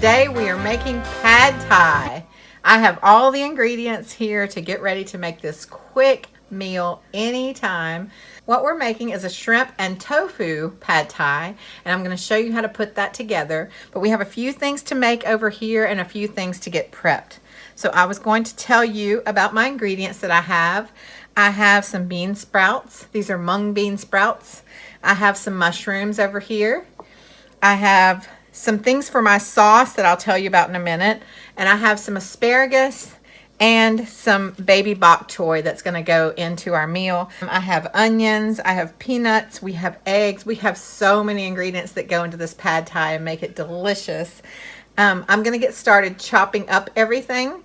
Today we are making pad thai. I have all the ingredients here to get ready to make this quick meal anytime. What we're making is a shrimp and tofu pad thai, and I'm going to show you how to put that together. But we have a few things to make over here and a few things to get prepped. So I was going to tell you about my ingredients that I have. I have some bean sprouts. These are mung bean sprouts. I have some mushrooms over here. I have some things for my sauce that I'll tell you about in a minute. And I have some asparagus and some baby bok choy that's going to go into our meal. I have onions, I have peanuts, we have eggs. We have so many ingredients that go into this pad thai and make it delicious. I'm going to get started chopping up everything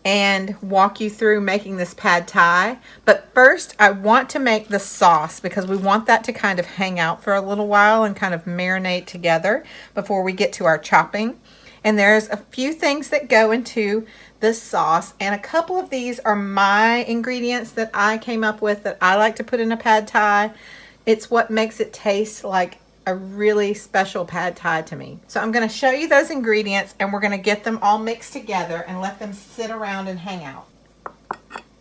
and walk you through making this pad thai. But first, I want to make the sauce because we want that to kind of hang out for a little while and kind of marinate together before we get to our chopping. And there's a few things that go into this sauce, and a couple of these are my ingredients that I came up with that I like to put in a pad thai. It's what makes it taste like a really special pad thai to me. So I'm going to show you those ingredients, and we're going to get them all mixed together and let them sit around and hang out.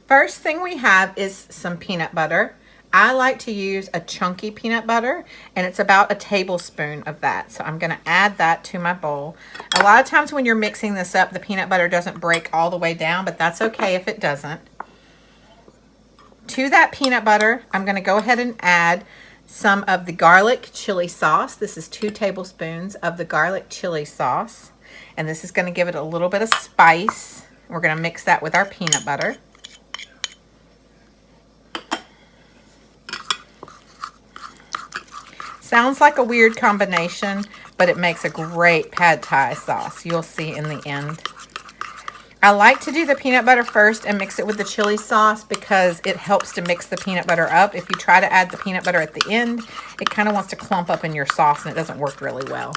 First thing we have is some peanut butter. I like to use a chunky peanut butter, and it's about a tablespoon of that. So I'm going to add that to my bowl. A lot of times when you're mixing this up, the peanut butter doesn't break all the way down, but that's okay if it doesn't. To that peanut butter, I'm going to go ahead and add some of the garlic chili sauce. This is 2 tablespoons of the garlic chili sauce, and this is going to give it a little bit of spice. We're going to mix that with our peanut butter. Sounds like a weird combination, but it makes a great pad thai sauce. You'll see in the end. I like to do the peanut butter first and mix it with the chili sauce because it helps to mix the peanut butter up. If you try to add the peanut butter at the end, it kind of wants to clump up in your sauce and it doesn't work really well.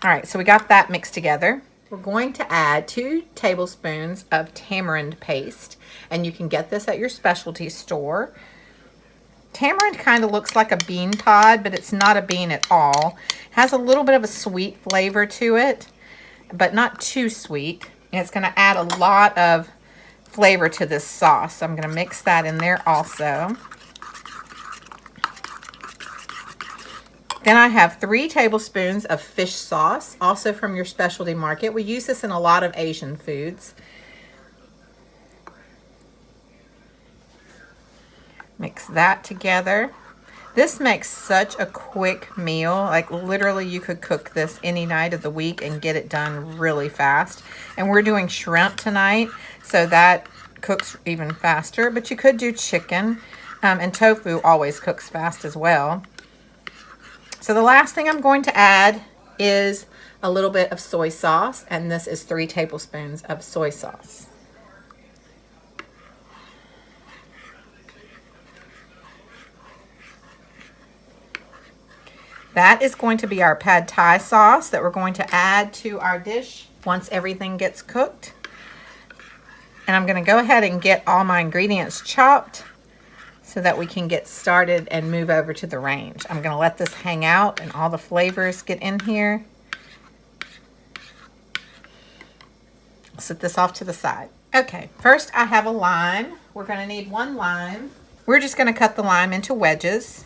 All right, so we got that mixed together. We're going to add 2 tablespoons of tamarind paste, and you can get this at your specialty store. Tamarind kind of looks like a bean pod, but it's not a bean at all. It has a little bit of a sweet flavor to it, but not too sweet. And it's going to add a lot of flavor to this sauce. So I'm going to mix that in there also. Then I have 3 tablespoons of fish sauce, also from your specialty market. We use this in a lot of Asian foods. Mix that together. This makes such a quick meal. Like literally you could cook this any night of the week and get it done really fast. And we're doing shrimp tonight, so that cooks even faster. But you could do chicken, and tofu always cooks fast as well. So the last thing I'm going to add is a little bit of soy sauce, and this is 3 tablespoons of soy sauce. That is going to be our pad thai sauce that we're going to add to our dish once everything gets cooked. And I'm going to go ahead and get all my ingredients chopped so that we can get started and move over to the range. I'm going to let this hang out and all the flavors get in here. I'll set this off to the side. Okay, first I have a lime. We're going to need 1 lime. We're just going to cut the lime into wedges.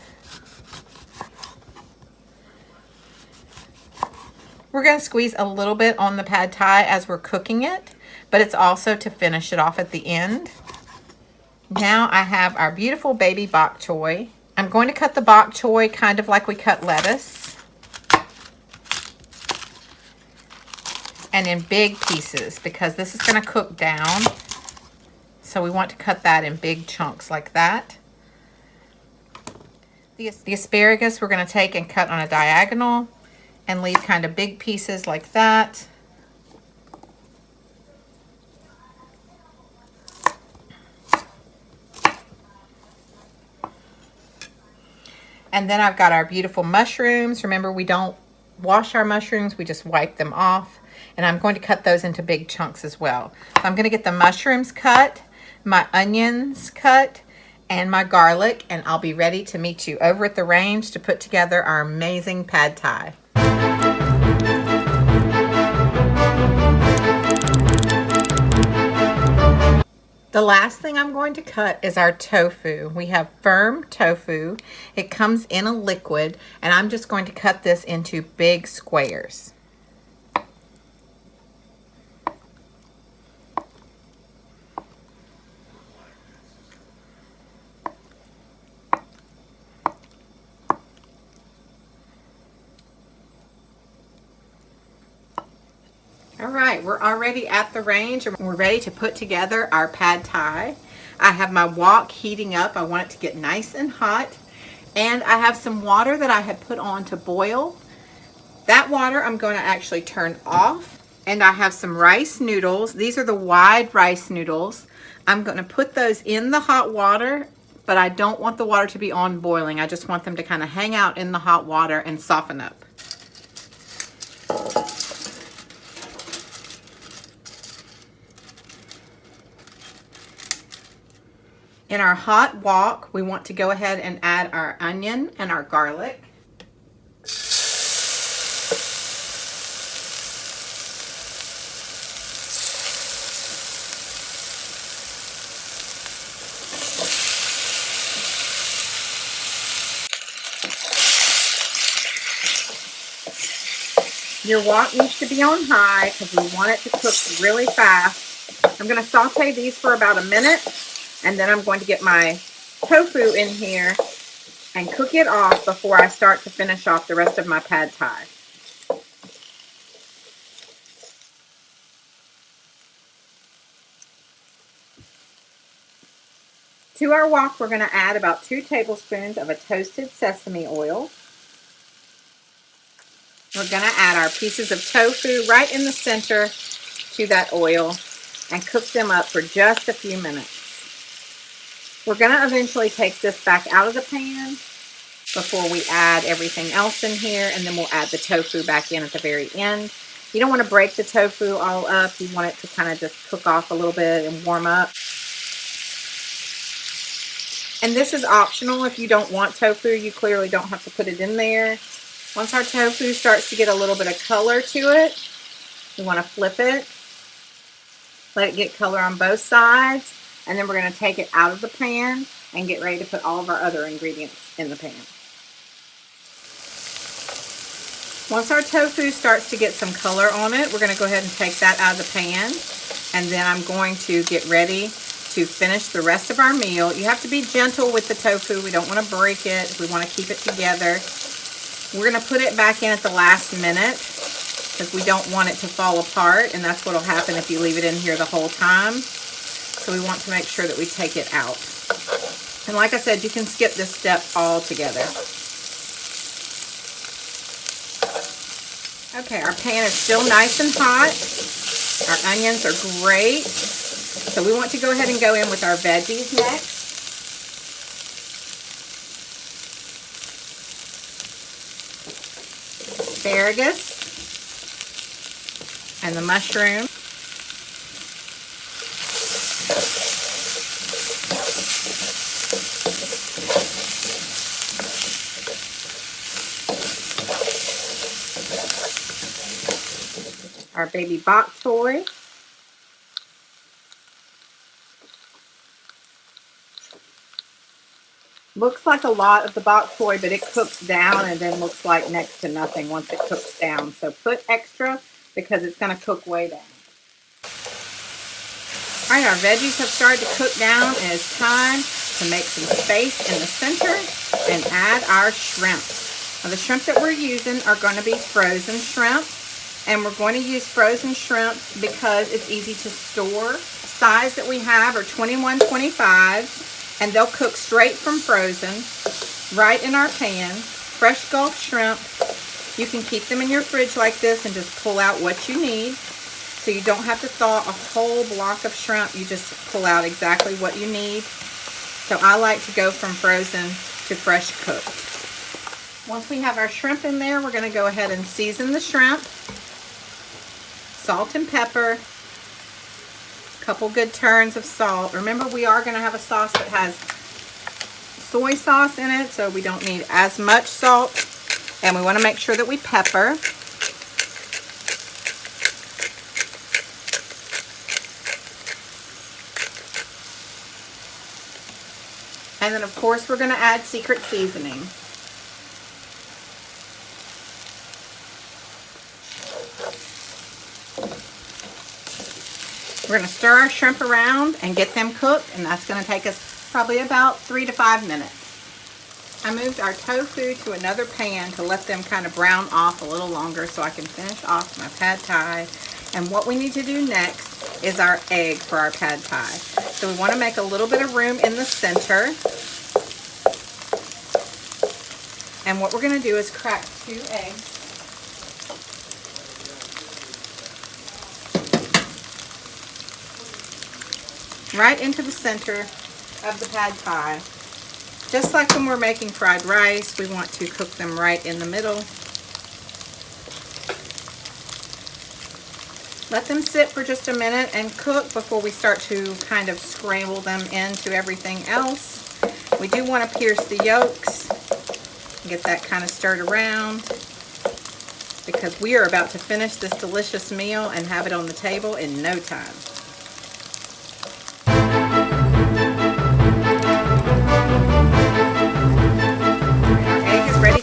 We're going to squeeze a little bit on the pad thai as we're cooking it, but it's also to finish it off at the end. Now I have our beautiful baby bok choy. I'm going to cut the bok choy kind of like we cut lettuce, and in big pieces because this is going to cook down. So we want to cut that in big chunks like that. The asparagus we're going to take and cut on a diagonal and leave kind of big pieces like that. And then I've got our beautiful mushrooms. Remember, we don't wash our mushrooms, we just wipe them off. And I'm going to cut those into big chunks as well. So I'm going to get the mushrooms cut, my onions cut, and my garlic, and I'll be ready to meet you over at the range to put together our amazing pad thai. The last thing I'm going to cut is our tofu. We have firm tofu. It comes in a liquid, and I'm just going to cut this into big squares. All right, we're already at the range and we're ready to put together our pad thai. I have my wok heating up. I want it to get nice and hot. And I have some water that I had put on to boil. That water I'm going to actually turn off. And I have some rice noodles. These are the wide rice noodles. I'm going to put those in the hot water, but I don't want the water to be on boiling. I just want them to kind of hang out in the hot water and soften up. In our hot wok, we want to go ahead and add our onion and our garlic. Your wok needs to be on high because we want it to cook really fast. I'm going to saute these for about a minute, and then I'm going to get my tofu in here and cook it off before I start to finish off the rest of my pad thai. To our wok, we're going to add about 2 tablespoons of a toasted sesame oil. We're going to add our pieces of tofu right in the center to that oil and cook them up for just a few minutes. We're going to eventually take this back out of the pan before we add everything else in here, and then we'll add the tofu back in at the very end. You don't want to break the tofu all up. You want it to kind of just cook off a little bit and warm up. And this is optional. If you don't want tofu, you clearly don't have to put it in there. Once our tofu starts to get a little bit of color to it, we want to flip it, let it get color on both sides, and then we're going to take it out of the pan and get ready to put all of our other ingredients in the pan. Once our tofu starts to get some color on it, we're going to go ahead and take that out of the pan, and then I'm going to get ready to finish the rest of our meal. You have to be gentle with the tofu. We don't want to break it. We want to keep it together. We're going to put it back in at the last minute because we don't want it to fall apart, and that's what will happen if you leave it in here the whole time. So we want to make sure that we take it out. And like I said, you can skip this step altogether. Okay, our pan is still nice and hot. Our onions are great. So we want to go ahead and go in with our veggies next. Asparagus and the mushroom. Our baby bok choy. Looks like a lot of the bok choy, but it cooks down and then looks like next to nothing once it cooks down. So put extra because it's going to cook way down. All right, our veggies have started to cook down, and it's time to make some space in the center and add our shrimp. Now, the shrimp that we're using are going to be frozen shrimp, and we're going to use frozen shrimp because it's easy to store. Size that we have are 21-25. And they'll cook straight from frozen, right in our pan. Fresh Gulf shrimp. You can keep them in your fridge like this and just pull out what you need. So you don't have to thaw a whole block of shrimp. You just pull out exactly what you need. So I like to go from frozen to fresh cooked. Once we have our shrimp in there, we're going to go ahead and season the shrimp. Salt and pepper. Couple good turns of salt. Remember, we are going to have a sauce that has soy sauce in it, so we don't need as much salt. And we want to make sure that we pepper. And then of course we're going to add secret seasoning. We're going to stir our shrimp around and get them cooked, and that's going to take us probably about 3 to 5 minutes. I moved our tofu to another pan to let them kind of brown off a little longer so I can finish off my pad thai. And what we need to do next is our egg for our pad thai. So we want to make a little bit of room in the center. And what we're going to do is crack 2 eggs. Right into the center of the pad thai. Just like when we're making fried rice, we want to cook them right in the middle. Let them sit for just a minute and cook before we start to kind of scramble them into everything else. We do want to pierce the yolks, get that kind of stirred around, because we are about to finish this delicious meal and have it on the table in no time.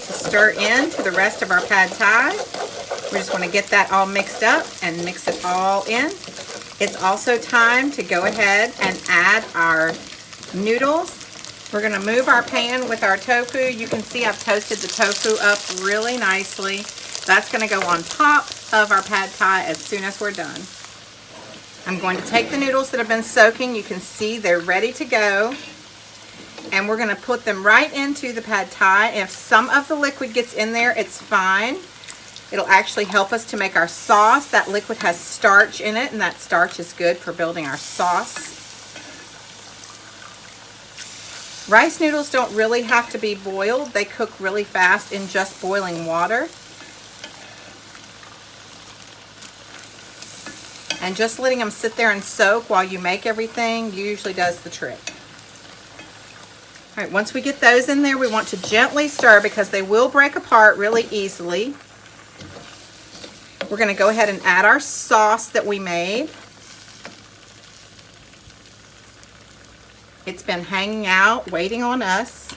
Stir into the rest of our pad thai. We just want to get that all mixed up and mix it all in. It's also time to go ahead and add our noodles. We're going to move our pan with our tofu. You can see I've toasted the tofu up really nicely. That's going to go on top of our pad thai as soon as we're done. I'm going to take the noodles that have been soaking. You can see they're ready to go. And we're going to put them right into the pad thai. If some of the liquid gets in there, it's fine. It'll actually help us to make our sauce. That liquid has starch in it, and that starch is good for building our sauce. Rice noodles don't really have to be boiled. They cook really fast in just boiling water. And just letting them sit there and soak while you make everything usually does the trick. All right, once we get those in there, we want to gently stir because they will break apart really easily. We're going to go ahead and add our sauce that we made. It's been hanging out, waiting on us.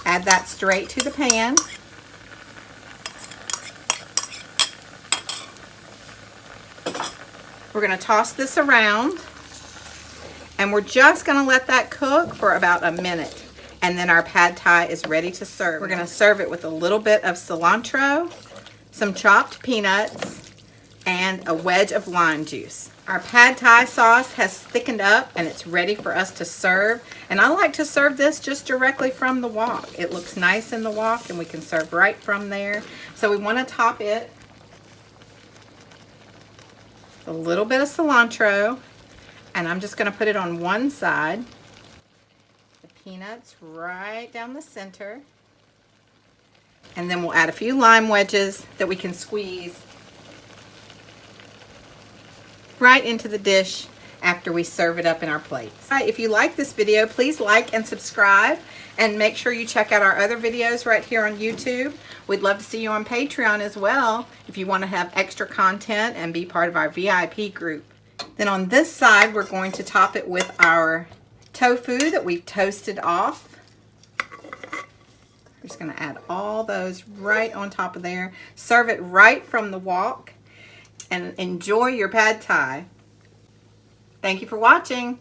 Add that straight to the pan. We're going to toss this around, and we're just going to let that cook for about a minute. And then our pad thai is ready to serve. We're going to serve it with a little bit of cilantro, some chopped peanuts, and a wedge of lime juice. Our pad thai sauce has thickened up and it's ready for us to serve. And I like to serve this just directly from the wok. It looks nice in the wok and we can serve right from there. So we want to top it with a little bit of cilantro. And I'm just going to put it on one side. Peanuts right down the center, and then we'll add a few lime wedges that we can squeeze right into the dish after we serve it up in our plates. All right, if you like this video, please like and subscribe, and make sure you check out our other videos right here on YouTube. We'd love to see you on Patreon as well if you want to have extra content and be part of our VIP group. Then on this side, we're going to top it with our tofu that we've toasted off. We're just going to add all those right on top of there. Serve it right from the wok and enjoy your pad thai. Thank you for watching.